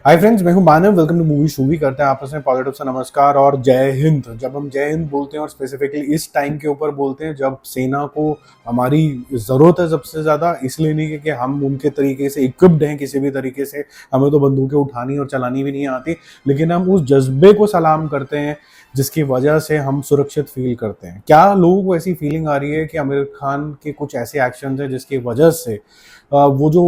हाय friends, मैं हूं Manav. Welcome to Movie Shoovie. करते हैं आपस में पॉजिटिव से नमस्कार और जय हिंद। जब हम जय हिंद बोलते हैं और स्पेसिफिकली इस टाइम के ऊपर बोलते हैं जब सेना को हमारी ज़रूरत है सबसे ज़्यादा, इसलिए नहीं कि हम उनके तरीके से इक्विप्ड हैं किसी भी तरीके से, हमें तो बंदूकें उठानी और चलानी भी नहीं आती, लेकिन हम उस जज्बे को सलाम करते हैं जिसकी वजह से हम सुरक्षित फील करते हैं। क्या लोगों को ऐसी फीलिंग आ रही है कि आमिर खान के कुछ ऐसे एक्शन हैं जिसकी वजह से वो जो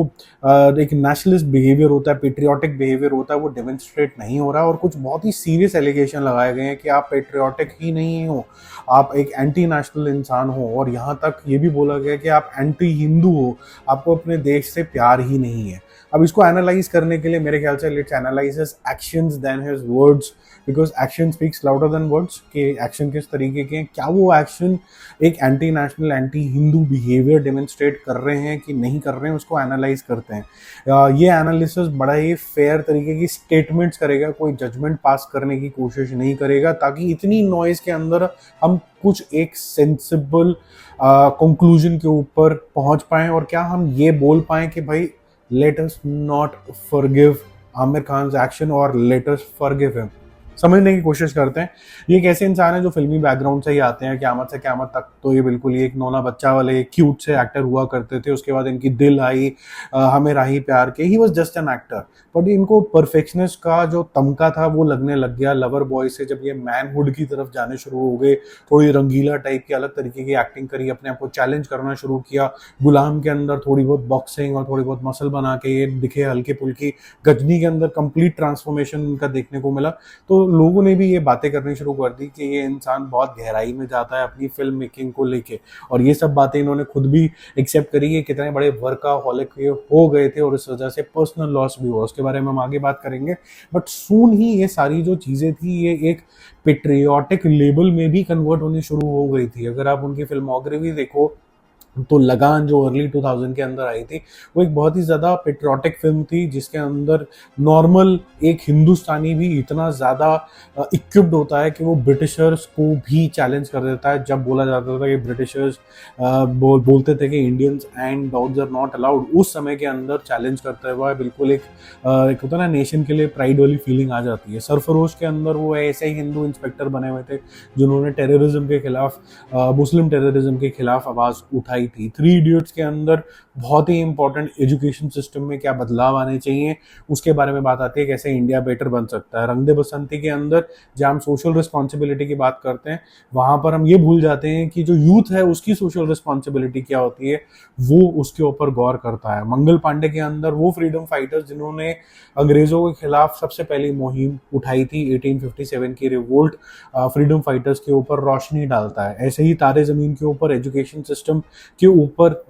एक नेशनलिस्ट बिहेवियर होता है, पेट्रियाटिक बिहेवियर होता है, वो डेमोन्स्ट्रेट नहीं हो रहा है। और कुछ बहुत ही सीरियस एलिगेशन लगाए गए हैं कि आप पेट्रियाटिक ही नहीं हो, आप एक एंटी नेशनल इंसान हो, और यहाँ तक ये भी बोला गया कि आप एंटी हिंदू हो, आपको अपने देश से प्यार ही नहीं है। अब इसको एनालाइज करने के लिए मेरे ख्याल से let's analyse his actions than his words, because action speaks louder than words. कि एक्शन किस तरीके के हैं, क्या वो एक्शन एक anti national anti Hindu behaviour demonstrate कर रहे हैं कि नहीं कर रहे हैं, उसको एनालाइज करते हैं। ये एनालिसिस बड़ा ही फेयर तरीके की स्टेटमेंट्स करेगा, कोई जजमेंट पास करने की कोशिश नहीं करेगा, ताकि इतनी नॉइज के अंदर हम कुछ एक सेंसिबल कंक्लूजन के ऊपर पहुंच पाएं और क्या हम ये बोल पाएं कि भाई let us not forgive Aamir Khan action और लेट अस फॉरगिव हिम। समझने की कोशिश करते हैं ये एक ऐसे इंसान है जो फिल्मी बैकग्राउंड से ही आते हैं। क़यामत से क़यामत तक तो ये बिल्कुल ही एक नौना बच्चा वाले क्यूट से एक्टर हुआ करते थे। उसके बाद इनकी दिल आई, हमें राही प्यार के, he was just an actor. But इनको परफेक्शनिस्ट का जो तमका था वो लगने लग गया लवर बॉय से। जब ये मैनहुड की तरफ जाने शुरू हो गए, थोड़ी रंगीला टाइप की अलग तरीके की एक्टिंग करी, अपने आप को चैलेंज करना शुरू किया। गुलाम के अंदर थोड़ी बहुत बॉक्सिंग और थोड़ी बहुत मसल बना के ये दिखे हल्के फुल्की। गजनी के अंदर कंप्लीट ट्रांसफॉर्मेशन इनका देखने को मिला। तो लोगों ने भी ये बातें करनी शुरू कर दी कि ये इंसान बहुत गहराई में जाता है अपनी फिल्म मेकिंग को लेके, और ये सब बातें इन्होंने खुद भी एक्सेप्ट करी है। कितने बड़े वर्काहॉलिक ये हो गए थे और इस वजह से पर्सनल लॉस भी हुआ, उसके बारे में हम आगे बात करेंगे। बट सून ही ये सारी जो चीज़ें थी ये एक पेट्रियाटिक लेबल में भी कन्वर्ट होनी शुरू हो गई थी। अगर आप उनकी फिल्मोग्राफी देखो तो लगान जो अर्ली 2000 के अंदर आई थी वो एक बहुत ही ज़्यादा पेट्रियाटिक फिल्म थी, जिसके अंदर नॉर्मल एक हिंदुस्तानी भी इतना ज़्यादा इक्विप्ड होता है कि वो ब्रिटिशर्स को भी चैलेंज कर देता है। जब बोला जाता था कि ब्रिटिशर्स बोलते थे कि Indians and dogs are not allowed, उस समय के अंदर चैलेंज करता हुआ बिल्कुल एक होता है ना, नेशन के लिए प्राइड वाली फीलिंग आ जाती है। सरफरोश के अंदर वो ऐसे ही हिंदू इंस्पेक्टर बने हुए थे जिन्होंने टेररिज्म के खिलाफ, मुस्लिम टेररिज्म के खिलाफ आवाज़ उठाई थी। थ्री इडियट्स के अंदर बहुत ही इंपॉर्टेंट एजुकेशन सिस्टम में क्या बदलाव आने चाहिए उसके बारे में बात आती है, कैसे इंडिया बेटर बन सकता है। रंग दे बसंती के अंदर जहाँ हम सोशल रिस्पॉन्सिबिलिटी की बात करते हैं, वहाँ पर हम ये भूल जाते हैं कि जो यूथ है उसकी सोशल रिस्पॉन्सिबिलिटी क्या होती है, वो उसके ऊपर गौर करता है। मंगल पांडे के अंदर वो फ्रीडम फाइटर्स जिन्होंने अंग्रेजों के खिलाफ सबसे पहली मुहिम उठाई थी 1857 की रिवोल्ट, फ्रीडम फाइटर्स के ऊपर रोशनी डालता है। ऐसे ही तारे ज़मीन के ऊपर एजुकेशन सिस्टम के ऊपर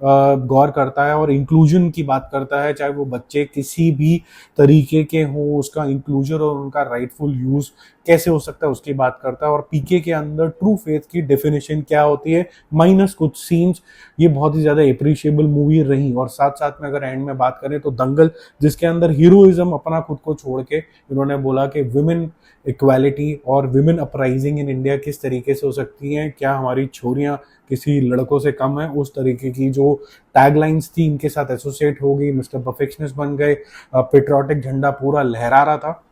गौर करता है और इंक्लूजन की बात करता है, चाहे वो बच्चे किसी भी तरीके के हों, उसका इंक्लूजन और उनका राइटफुल यूज़ कैसे हो सकता है उसकी बात करता है। और पीके के अंदर ट्रू फेथ की डेफिनेशन क्या होती है, माइनस कुछ सीन्स, ये बहुत ही ज़्यादा अप्रिशिएबल मूवी रही। और साथ साथ में अगर एंड में बात करें तो दंगल, जिसके अंदर हीरोइज्म अपना खुद को छोड़ के इन्होंने बोला कि विमेन इक्वालिटी और विमेन अपराइजिंग इन इंडिया किस तरीके से हो सकती हैं, क्या हमारी छोरियां किसी लड़कों से कम है, उस तरीके की जो टैगलाइंस थी इनके साथ एसोसिएट हो गई। मिस्टर परफेक्शनिस्ट बन गए, पेट्रियाटिक झंडा पूरा लहरा रहा था।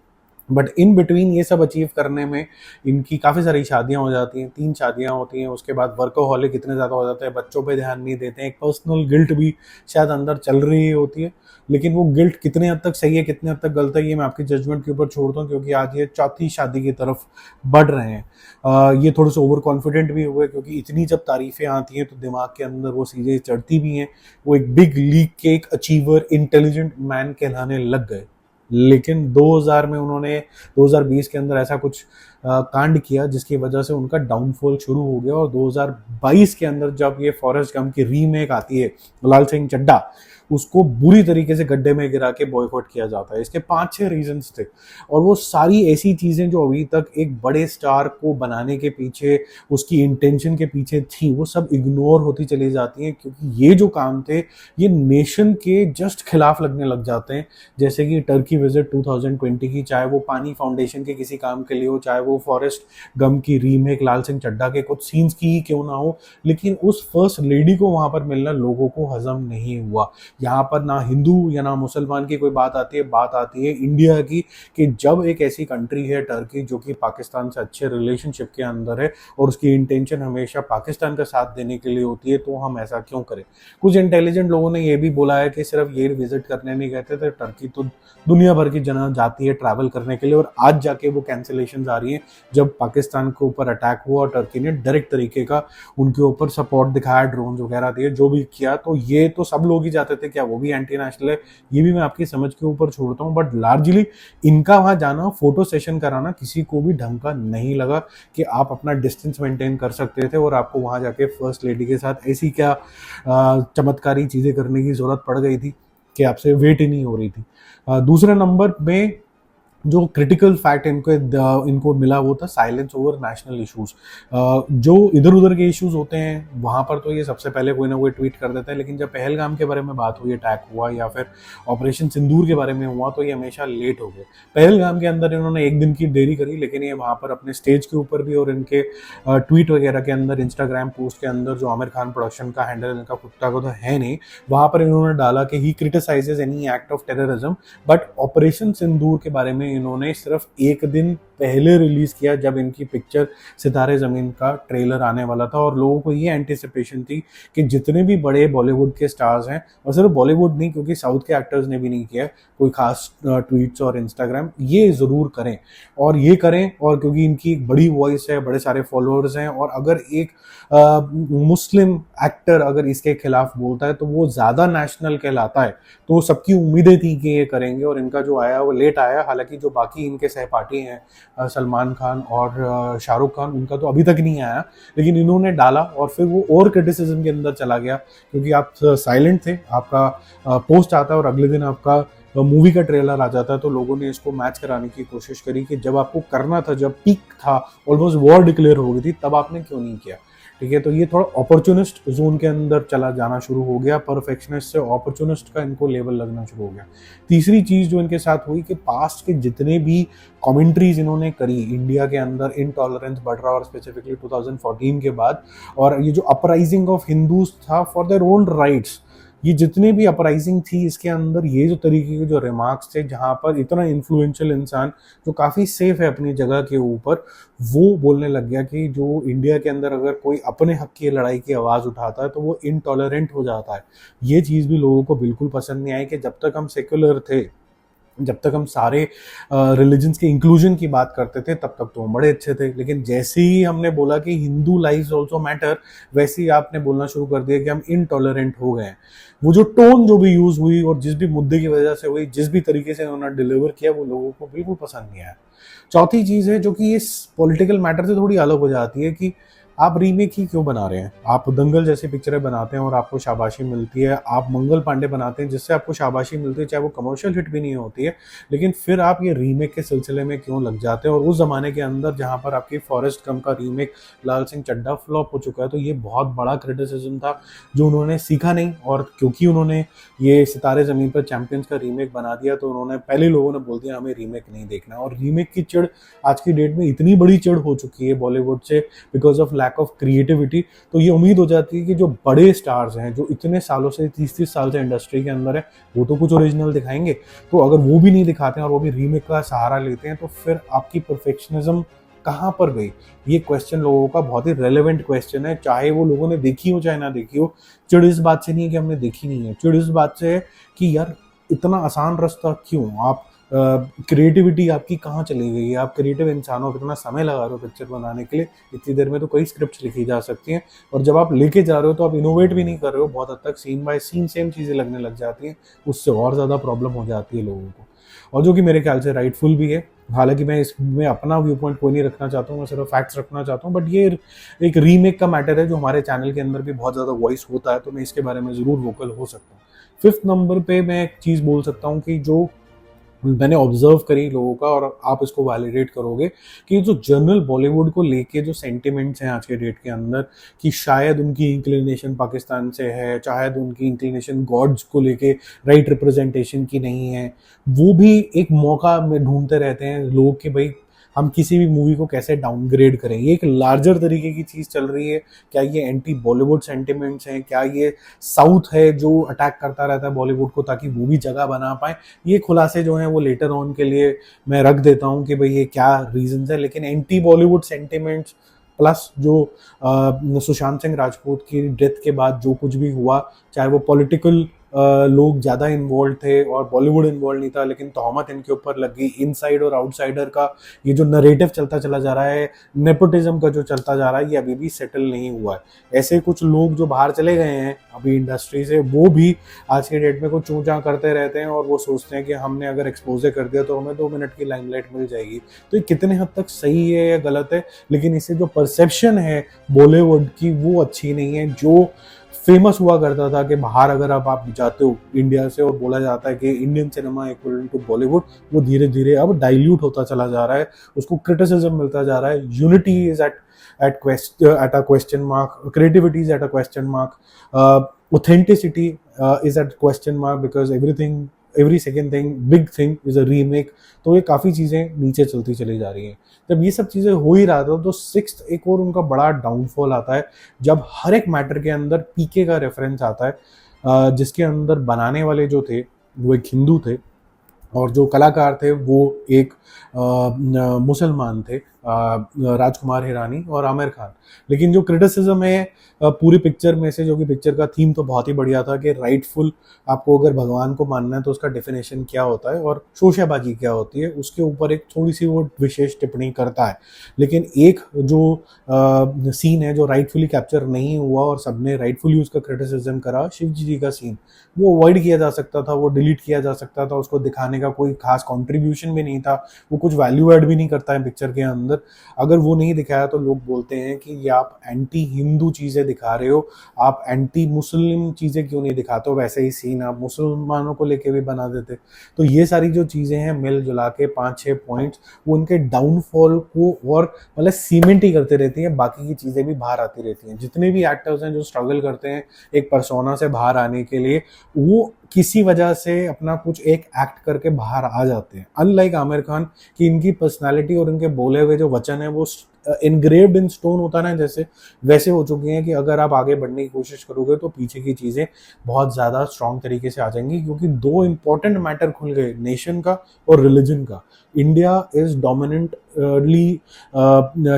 बट इन बिटवीन ये सब अचीव करने में इनकी काफ़ी सारी शादियां हो जाती हैं, 3 शादियां होती हैं। उसके बाद वर्कोहॉलिक इतने ज़्यादा हो जाते हैं, बच्चों पे ध्यान नहीं देते हैं, एक पर्सनल गिल्ट भी शायद अंदर चल रही होती है। लेकिन वो गिल्ट कितने हद तक सही है, कितने हद तक गलत है, ये मैं आपकी जजमेंट के ऊपर छोड़ता हूँ, क्योंकि आज ये चौथी शादी की तरफ बढ़ रहे हैं। ये थोड़े से ओवर कॉन्फिडेंट भी हुए, क्योंकि इतनी जब तारीफें आती हैं तो दिमाग के अंदर वो चीज़ें चढ़ती भी हैं। वो एक बिग लीग के एक अचीवर, इंटेलिजेंट मैन कहलाने लग गए। लेकिन 2000 में उन्होंने 2020 के अंदर ऐसा कुछ कांड किया जिसकी वजह से उनका डाउनफॉल शुरू हो गया। और 2022 के अंदर जब ये फॉरेस्ट गम की रीमेक आती है, लाल सिंह चड्ढा, उसको बुरी तरीके से गड्ढे में गिरा के बॉयकॉट किया जाता है। इसके 5-6 रीजंस थे, और वो सारी ऐसी चीज़ें जो अभी तक एक बड़े स्टार को बनाने के पीछे, उसकी इंटेंशन के पीछे थी, वो सब इग्नोर होती चली जाती हैं, क्योंकि ये जो काम थे ये नेशन के जस्ट खिलाफ लगने लग जाते हैं। जैसे कि टर्की विजिट 2020 की, चाहे वो पानी फाउंडेशन के किसी काम के लिए हो, चाहे वो फॉरेस्ट गम की रीमेक लाल सिंह चड्ढा के कुछ सीन्स की ही क्यों ना हो, लेकिन उस फर्स्ट लेडी को वहाँ पर मिलना लोगों को हजम नहीं हुआ। यहाँ पर ना हिंदू या ना मुसलमान की कोई बात आती है इंडिया की, कि जब एक ऐसी कंट्री है टर्की जो कि पाकिस्तान से अच्छे रिलेशनशिप के अंदर है और उसकी इंटेंशन हमेशा पाकिस्तान का साथ देने के लिए होती है, तो हम ऐसा क्यों करें। कुछ इंटेलिजेंट लोगों ने ये भी बोला है कि सिर्फ ये विजिट करने नहीं गए थे, टर्की तो दुनिया भर की जना जाती है ट्रैवल करने के लिए, और आज जाके वो कैंसिलेशन आ रही हैं जब पाकिस्तान के ऊपर अटैक हुआ और टर्की ने डायरेक्ट तरीके का उनके ऊपर सपोर्ट दिखाया, ड्रोन वगैरह दिए, जो भी किया। तो ये तो सब लोग ही चाहते थे, क्या वो भी एंटी नेशनल है, ये भी मैं आपकी समझ के ऊपर छोड़ता हूँ, बट लार्जली इनका वहां जाना, फोटो सेशन कराना किसी को भी ढंग का नहीं लगा कि आप अपना डिस्टेंस मेंटेन कर सकते थे और आपको वहां जाके फर्स्ट लेडी के साथ ऐसी क्या चमत्कारी चीजें करने की जरूरत पड़ गई थी कि आपसे वेट ही नहीं हो रही थी। दूसरे नंबर में जो क्रिटिकल फैक्ट इनको मिला वो था साइलेंस ओवर नेशनल इश्यूज। जो इधर उधर के इश्यूज होते हैं वहां पर तो ये सबसे पहले कोई ना कोई ट्वीट कर देता है, लेकिन जब पहलगाम के बारे में बात हुई, अटैक हुआ या फिर ऑपरेशन सिंदूर के बारे में हुआ, तो ये हमेशा लेट हो गए। पहलगाम के अंदर इन्होंने एक दिन की देरी करी, लेकिन ये वहां पर अपने स्टेज के ऊपर भी और इनके ट्वीट वगैरह के अंदर, इंस्टाग्राम पोस्ट के अंदर, जो आमिर खान प्रोडक्शन का हैंडल इनका कुत्ता को तो है नहीं, वहां पर इन्होंने डाला कि he criticizes any act of terrorism, but Operation Sindoor के बारे में इन्होंने सिर्फ एक दिन पहले रिलीज किया जब इनकी पिक्चर सितारे जमीन का ट्रेलर आने वाला था, और लोगों को ये एंटिसिपेशन थी कि जितने भी बड़े बॉलीवुड के स्टार्स हैं, और सिर्फ बॉलीवुड नहीं क्योंकि साउथ के एक्टर्स ने भी नहीं किया कोई खास ट्वीट्स और इंस्टाग्राम, ये जरूर करें और ये करें, और क्योंकि इनकी एक बड़ी वॉइस है, बड़े सारे फॉलोअर्स हैं, और अगर एक मुस्लिम एक्टर अगर इसके खिलाफ बोलता है तो वो ज्यादा नेशनल कहलाता है, तो सबकी उम्मीदें थी कि ये करेंगे, और इनका जो आया वो लेट आया। हालांकि जो बाकी इनके सहपाठी हैं सलमान खान और शाहरुख खान, उनका तो अभी तक नहीं आया, लेकिन इन्होंने डाला और फिर वो और क्रिटिसिज्म के अंदर चला गया, क्योंकि आप साइलेंट थे, आपका पोस्ट आता है और अगले दिन आपका मूवी का ट्रेलर आ जाता है, तो लोगों ने इसको मैच कराने की कोशिश करी कि जब आपको करना था, जब पीक था, ऑलमोस्ट वॉर डिक्लेयर हो गई थी, तब आपने क्यों नहीं किया। ठीक है, तो ये थोड़ा अपॉर्चुनिस्ट जोन के अंदर चला जाना शुरू हो गया, परफेक्शनिस्ट से अपॉर्चुनिस्ट का इनको लेवल लगना शुरू हो गया। तीसरी चीज जो इनके साथ हुई कि पास्ट के जितने भी कमेंट्रीज इन्होंने करी इंडिया के अंदर, इनटॉलरेंस बढ़ रहा, और स्पेसिफिकली 2014 के बाद, और ये जो अपराइजिंग ऑफ हिंदूज था फॉर देयर ओन राइट्स, ये जितने भी अपराइजिंग थी इसके अंदर, ये जो तरीके के जो रिमार्क्स थे, जहां पर इतना इन्फ्लुएंशियल इंसान जो काफी सेफ है अपनी जगह के ऊपर, वो बोलने लग गया कि जो इंडिया के अंदर अगर कोई अपने हक की लड़ाई की आवाज उठाता है तो वो इनटॉलरेंट हो जाता है। ये चीज भी लोगों को बिल्कुल पसंद नहीं आई कि जब तक हम सेक्युलर थे, जब तक हम सारे रिलीजन्स के इंक्लूजन की बात करते थे, तब तक तो हम बड़े अच्छे थे, लेकिन जैसे ही हमने बोला कि हिंदू लाइव्स ऑल्सो मैटर, वैसे ही आपने बोलना शुरू कर दिया कि हम इनटॉलरेंट हो गए हैं। वो जो टोन जो भी यूज हुई और जिस भी मुद्दे की वजह से हुई, जिस भी तरीके से उन्होंने डिलीवर किया, वो लोगों को बिल्कुल पसंद नहीं आया। चौथी चीज है जो कि इस पॉलिटिकल मैटर से थोड़ी अलग हो जाती है, कि आप रीमेक ही क्यों बना रहे हैं। आप दंगल जैसी पिक्चरें बनाते हैं और आपको शाबाशी मिलती है, आप मंगल पांडे बनाते हैं जिससे आपको शाबाशी मिलती है, चाहे वो कमर्शियल हिट भी नहीं होती है, लेकिन फिर आप ये रीमेक के सिलसिले में क्यों लग जाते हैं। और उस जमाने के अंदर जहां पर आपकी फॉरेस्ट गम का रीमेक लाल सिंह चड्ढा फ्लॉप हो चुका है, तो ये बहुत बड़ा क्रिटिसिज्म था जो उन्होंने सीखा नहीं, और क्योंकि उन्होंने ये सितारे जमीन पर चैंपियंस का रीमेक बना दिया, तो उन्होंने पहले लोगों ने बोल दिया हमें रीमेक नहीं देखना। और रीमेक की चिड़ आज की डेट में इतनी बड़ी चिड़ हो चुकी है बॉलीवुड से, because of lack of creativity, तो ये उम्मीद हो जाती है कि जो बड़े स्टार्स हैं, जो इतने सालों से 30-30 साल से इंडस्ट्री के अंदर है, वो तो कुछ ओरिजिनल दिखाएंगे। तो अगर वो भी नहीं दिखाते हैं और वो भी रीमेक का सहारा लेते हैं, तो फिर आपकी परफेक्शनिज्म कहाँ पर गई। ये क्वेश्चन लोगों का बहुत ही रेलेवेंट क्वेश्चन है, चाहे वो लोगों ने देखी हो चाहे ना देखी हो। चिड़ इस बात से नहीं है कि हमने देखी नहीं है, चिड़ इस बात से है कि यार इतना आसान रास्ता क्यों, आप क्रिएटिविटी आपकी कहाँ चली गई है। आप क्रिएटिव इंसान हो, कितना समय लगा रहे हो पिक्चर बनाने के लिए, इतनी देर में तो कई स्क्रिप्ट लिखी जा सकती हैं, और जब आप लेके जा रहे हो तो आप इनोवेट भी नहीं कर रहे हो, बहुत हद तक सीन बाय सीन सेम चीज़ें लगने लग जाती हैं, उससे और ज़्यादा प्रॉब्लम हो जाती है लोगों को, और जो कि मेरे ख्याल से राइटफुल भी है। हालांकि मैं इसमें अपना व्यू पॉइंट कोई नहीं रखना चाहता हूँ, मैं सिर्फ फैक्ट्स रखना चाहता हूँ, बट ये एक रीमेक का मैटर है जो हमारे चैनल के अंदर भी बहुत ज़्यादा वॉइस होता है, तो मैं इसके बारे में ज़रूर वोकल हो सकता हूँ। 5th नंबर पे मैं एक चीज़ बोल सकता हूँ कि जो मैंने ऑब्जर्व करी लोगों का, और आप इसको वैलिडेट करोगे, कि जो जनरल बॉलीवुड को लेके जो सेंटिमेंट्स हैं आज के डेट के अंदर, कि शायद उनकी इंक्लिनेशन पाकिस्तान से है, शायद उनकी इंक्लिनेशन गॉड्स को लेके राइट रिप्रेजेंटेशन की नहीं है, वो भी एक मौका में ढूंढते रहते हैं लोग कि भाई हम किसी भी मूवी को कैसे डाउनग्रेड करें। ये एक लार्जर तरीके की चीज़ चल रही है। क्या ये एंटी बॉलीवुड सेंटिमेंट्स हैं, क्या ये साउथ है जो अटैक करता रहता है बॉलीवुड को ताकि वो भी जगह बना पाए। ये खुलासे जो हैं वो लेटर ऑन के लिए मैं रख देता हूँ कि भाई ये क्या रीजंस है। लेकिन एंटी बॉलीवुड सेंटिमेंट्स प्लस जो सुशांत सिंह राजपूत की डेथ के बाद जो कुछ भी हुआ, चाहे वो पॉलिटिकल लोग ज़्यादा इन्वॉल्व थे और बॉलीवुड इन्वॉल्व नहीं था, लेकिन तोहमत इनके ऊपर लग गई। इनसाइड और आउटसाइडर का ये जो नरेटिव चलता चला जा रहा है, नेपोटिज्म का जो चलता जा रहा है, ये अभी भी सेटल नहीं हुआ है। ऐसे कुछ लोग जो बाहर चले गए हैं अभी इंडस्ट्री से, वो भी आज के डेट में कुछ चूँ करते रहते हैं और वो सोचते हैं कि हमने अगर एक्सपोजर कर दिया तो हमें 2 मिनट की लाइमलाइट मिल जाएगी। तो ये कितने हद तक सही है या गलत है, लेकिन इससे जो परसेप्शन है बॉलीवुड की वो अच्छी नहीं है। जो फेमस हुआ करता था कि बाहर अगर आप जाते हो इंडिया से और बोला जाता है कि Indian cinema equivalent to Bollywood, वो धीरे धीरे अब डाइल्यूट होता चला जा रहा है, उसको क्रिटिसिज्म मिलता जा रहा है। Unity is at a question mark, creativity is at a question mark, authenticity is at question mark because every second thing, big thing is a remake। तो ये काफ़ी चीज़ें नीचे चलती चली जा रही हैं। जब ये सब चीज़ें हो ही रहा था तो सिक्स्थ एक और उनका बड़ा डाउनफॉल आता है जब हर एक मैटर के अंदर पीके का रेफरेंस आता है, जिसके अंदर बनाने वाले जो थे वो एक हिंदू थे और जो कलाकार थे वो एक मुसलमान थे, राजकुमार हिरानी और आमिर खान। लेकिन जो क्रिटिसिज्म है पूरी पिक्चर में से, जो कि पिक्चर का थीम तो बहुत ही बढ़िया था कि राइटफुल, आपको अगर भगवान को मानना है तो उसका डेफिनेशन क्या होता है और शोशाबाजी क्या होती है, उसके ऊपर एक थोड़ी सी वो विशेष टिप्पणी करता है। लेकिन एक जो सीन है जो राइटफुली कैप्चर नहीं हुआ और सबने राइटफुली उसका क्रिटिसिज्म करा, शिव जी का सीन, वो अवॉइड किया जा सकता था, वो डिलीट किया जा सकता था, उसको दिखाने का कोई खास कंट्रीब्यूशन भी नहीं था, वो कुछ वैल्यू ऐड भी नहीं करता है पिक्चर के अंदर। अगर वो नहीं दिखाया तो लोग बोलते हैं कि ये आप एंटी हिंदू चीज़ें दिखा रहे हो, आप एंटी मुस्लिम चीज़ें क्यों नहीं दिखाते हो, वैसे ही सीन आप मुसलमानों को लेके भी बना देते। तो ये सारी जो चीज़ें हैं मिल जुला के 5-6 पॉइंट्स वो उनके डाउनफॉल को और मतलब सीमेंट ही करते रहती हैं, बाकी की चीज़ें भी बाहर आती रहती हैं। जितने भी एक्टर्स हैं जो स्ट्रगल करते हैं एक पर्सोना से बाहर आने के लिए, वो किसी वजह से अपना कुछ एक एक्ट करके बाहर आ जाते हैं। अनलाइक आमिर खान की इनकी पर्सनालिटी और इनके बोले हुए जो वचन है वो इनग्रेव्ड इन स्टोन होता ना, जैसे वैसे हो चुके हैं कि अगर आप आगे बढ़ने की कोशिश करोगे तो पीछे की चीज़ें बहुत ज़्यादा स्ट्रॉन्ग तरीके से आ जाएंगी, क्योंकि 2 इंपॉर्टेंट मैटर खुल गए, नेशन का और रिलीजन का। India is dominantly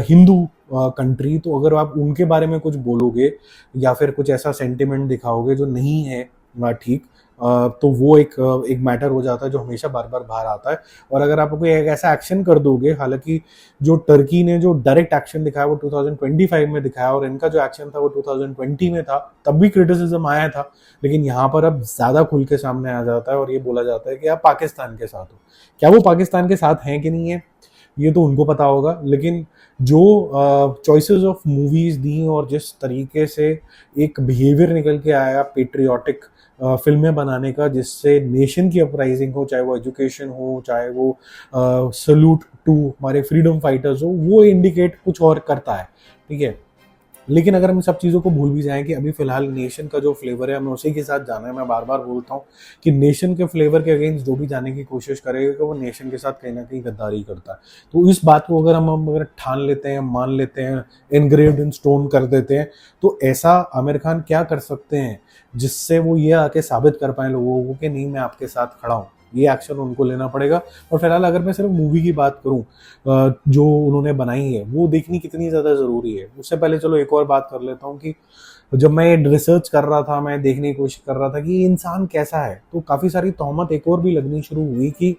Hindu country, तो अगर आप उनके बारे में कुछ बोलोगे या फिर कुछ ऐसा सेंटिमेंट दिखाओगे जो नहीं है ठीक, तो वो एक मैटर हो जाता है जो हमेशा बार बार बाहर आता है। और अगर आप कोई एक ऐसा एक्शन कर दोगे, हालांकि जो टर्की ने जो डायरेक्ट एक्शन दिखाया वो 2025 में दिखाया और इनका जो एक्शन था वो 2020 में था, तब भी क्रिटिसिज्म आया था, लेकिन यहाँ पर अब ज़्यादा खुल के सामने आ जाता है और ये बोला जाता है कि आप पाकिस्तान के साथ हो। क्या वो पाकिस्तान के साथ हैं कि नहीं है ये तो उनको पता होगा, लेकिन जो चॉइसेस ऑफ मूवीज़ दी और जिस तरीके से एक बिहेवियर निकल के आया पेट्रियाटिक फिल्में बनाने का, जिससे नेशन की अपराइजिंग हो, चाहे वो एजुकेशन हो, चाहे वो सल्यूट टू हमारे फ्रीडम फाइटर्स हो, वो इंडिकेट कुछ और करता है। ठीक है, लेकिन अगर हम सब चीज़ों को भूल भी जाएं कि अभी फिलहाल नेशन का जो फ्लेवर है हमें उसी के साथ जाना है। मैं बार बार बोलता हूँ कि नेशन के फ्लेवर के अगेंस्ट जो भी जाने की कोशिश करेगा कि वो नेशन के साथ कहीं ना कहीं गद्दारी करता है। तो इस बात को अगर हम अगर ठान लेते हैं, मान लेते हैं, इनग्रेव्ड इन स्टोन कर देते हैं, तो ऐसा आमिर खान क्या कर सकते हैं जिससे वो ये आके साबित कर पाए लोगों को कि नहीं मैं आपके साथ खड़ा हूँ। ये एक्शन उनको लेना पड़ेगा। और फिलहाल अगर मैं सिर्फ मूवी की बात करूं जो उन्होंने बनाई है वो देखनी कितनी ज़्यादा ज़रूरी है, उससे पहले चलो एक और बात कर लेता हूं कि जब मैं रिसर्च कर रहा था, मैं देखने की कोशिश कर रहा था कि ये इंसान कैसा है, तो काफ़ी सारी तोहमत एक और भी लगनी शुरू हुई कि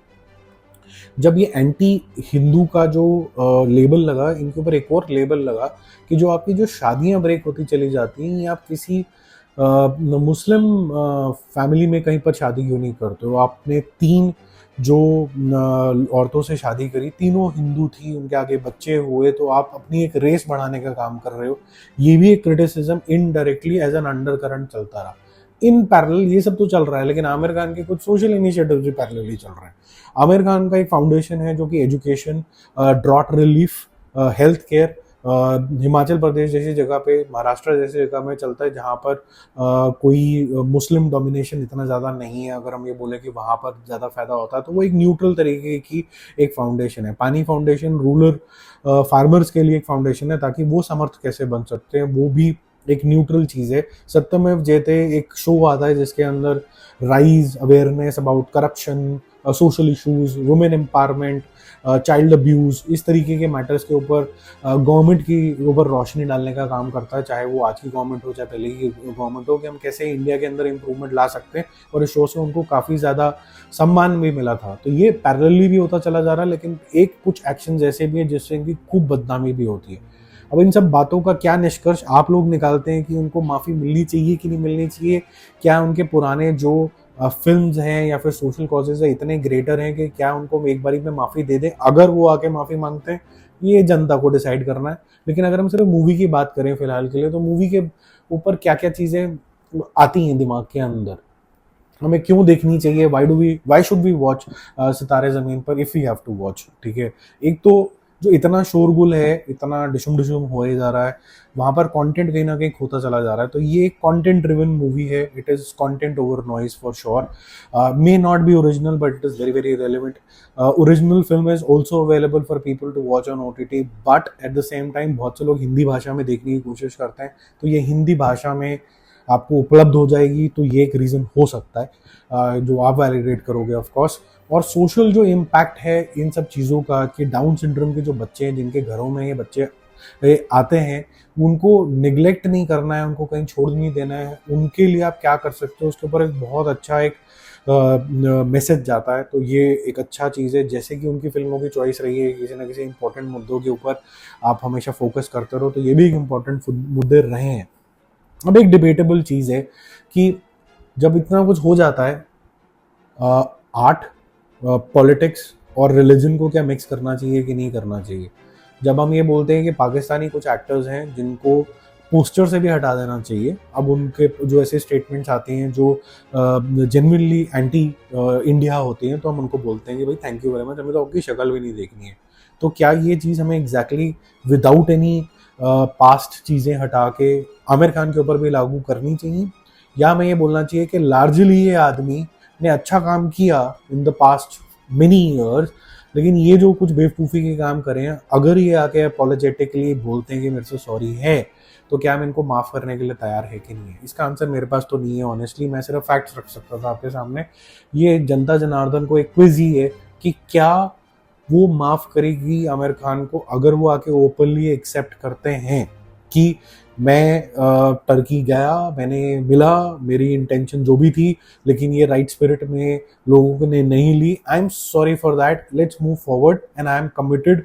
जब ये एंटी हिंदू का जो लेबल लगा, इनके ऊपर एक और लेबल लगा कि जो आपकी जो शादियां ब्रेक होती चली जाती हैं, या आप किसी मुस्लिम फैमिली में कहीं पर शादी क्यों नहीं करते हो, आपने 3 जो औरतों से शादी करी, तीनों हिंदू थी, उनके आगे बच्चे हुए, तो आप अपनी एक रेस बढ़ाने का काम कर रहे हो। ये भी एक criticism indirectly as an undercurrent चलता रहा। इन पैरेलल ये सब तो चल रहा है, लेकिन आमिर खान के कुछ सोशल इनिशिएटिव भी पैरेलली चल रहे हैं। आमिर खान का एक फाउंडेशन है जो कि education, drought relief, health care, Himachal Pradesh जैसी जगह पे, महाराष्ट्र जैसी जगह में चलता है जहाँ पर कोई मुस्लिम डोमिनेशन इतना ज़्यादा नहीं है। अगर हम ये बोले कि वहाँ पर ज़्यादा फायदा होता है, तो वो एक न्यूट्रल तरीके की एक फाउंडेशन है। पानी फाउंडेशन रूरल फार्मर्स के लिए एक फाउंडेशन है, ताकि वो समर्थ कैसे बन सकते हैं, वो भी एक न्यूट्रल चीज़ है। सत्यमेव जयते एक शो आता है जिसके अंदर rise awareness about corruption, social issues, women empowerment, child abuse, इस तरीके के मैटर्स के ऊपर गवर्नमेंट की ऊपर रोशनी डालने का काम करता है, चाहे वो आज की गवर्नमेंट हो चाहे पहले की गवर्नमेंट हो, कि हम कैसे इंडिया के अंदर इम्प्रूवमेंट ला सकते हैं। और इस शो से उनको काफ़ी ज़्यादा सम्मान भी मिला था। तो ये पैरेलली भी होता चला जा रहा है, लेकिन एक कुछ एक्शन ऐसे भी है जिससे इनकी खूब बदनामी भी होती है। अब इन सब बातों का क्या निष्कर्ष आप लोग निकालते हैं कि उनको माफ़ी मिलनी चाहिए कि नहीं मिलनी चाहिए? क्या उनके पुराने जो फिल्म्स हैं या फिर सोशल कॉजेज़ है इतने ग्रेटर हैं कि क्या उनको एक बारी में माफ़ी दे दें अगर वो आके माफ़ी मांगते हैं? ये जनता को डिसाइड करना है। लेकिन अगर हम सिर्फ मूवी की बात करें फिलहाल के लिए, तो मूवी के ऊपर क्या-क्या चीज़ें आती हैं दिमाग के अंदर, हमें क्यों देखनी चाहिए, why should we watch Sitaare Zameen Par if we have to watch, ठीक है? एक तो जो इतना शोरगुल है, इतना डिशुम-डिशुम होए जा रहा है, वहाँ पर कंटेंट कहीं न कहीं खोता चला जा रहा है। तो ये एक कंटेंट ड्रिवन मूवी है, it is content over noise for sure. May not be original but it is very, very relevant. Original film is also available for people to watch on OTT, but at the same time बहुत से लोग हिंदी भाषा में देखने की कोशिश करते हैं, तो ये हिंदी भाषा में आपको उपलब्ध हो जाएगी, तो ये एक रीज़न हो सकता है जो आप वैलिडेट करोगे ऑफ कोर्स। और सोशल जो इम्पैक्ट है इन सब चीज़ों का, कि डाउन सिंड्रोम के जो बच्चे हैं जिनके घरों में ये बच्चे आते हैं, उनको निगलेक्ट नहीं करना है, उनको कहीं छोड़ नहीं देना है, उनके लिए आप क्या कर सकते हो उसके ऊपर एक बहुत अच्छा एक मैसेज जाता है। तो ये एक अच्छा चीज़ है, जैसे कि उनकी फिल्मों की चॉइस रही है, किसी ना किसी इंपॉर्टेंट मुद्दों के ऊपर आप हमेशा फोकस करते रहो, तो ये भी एक इम्पॉर्टेंट मुद्दे रहे हैं। अब एक डिबेटेबल चीज़ है कि जब इतना कुछ हो जाता है, आर्ट, पॉलिटिक्स और रिलीजन को क्या मिक्स करना चाहिए कि नहीं करना चाहिए? जब हम ये बोलते हैं कि पाकिस्तानी कुछ एक्टर्स हैं जिनको पोस्टर से भी हटा देना चाहिए, अब उनके जो ऐसे स्टेटमेंट्स आती हैं जो जेन्युइनली एंटी इंडिया होती हैं, तो हम उनको बोलते हैं कि भाई थैंक यू वेरी मच, हमें तो आपकी शक्ल भी नहीं देखनी है। तो क्या ये चीज़ हमें एग्जैक्टली विदाउट एनी पास्ट चीज़ें हटा के आमिर खान के ऊपर भी लागू करनी चाहिए? या हमें ये बोलना चाहिए कि लार्जली ये आदमी ने अच्छा काम किया in the past many years, लेकिन ये जो कुछ बेवकूफ़ी के काम करे हैं, अगर ये आके अपॉलोजेटिकली बोलते हैं कि मेरे से सॉरी है, तो क्या हम इनको माफ़ करने के लिए तैयार है कि नहीं है? इसका आंसर मेरे पास तो नहीं है ऑनेस्टली, मैं सिर्फ फैक्ट्स रख सकता था आपके सामने। ये जनता जनार्दन को एक क्विज ही है कि क्या वो माफ़ करेगी आमिर खान को, अगर वो आके ओपनली एक्सेप्ट करते हैं कि मैं टर्की गया, मैंने मिला, मेरी इंटेंशन जो भी थी, लेकिन ये राइट स्पिरिट में लोगों ने नहीं ली। I am sorry for that, let's move forward and I am committed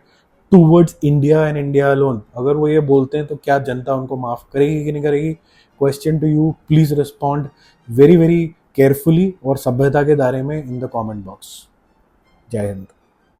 towards India and India alone. अगर वो ये बोलते हैं तो क्या जनता उनको माफ़ करेगी कि नहीं करेगी? Question to you, please respond very very carefully और सभ्यता के दायरे में इन द कॉमेंट बॉक्स। जय हिंद।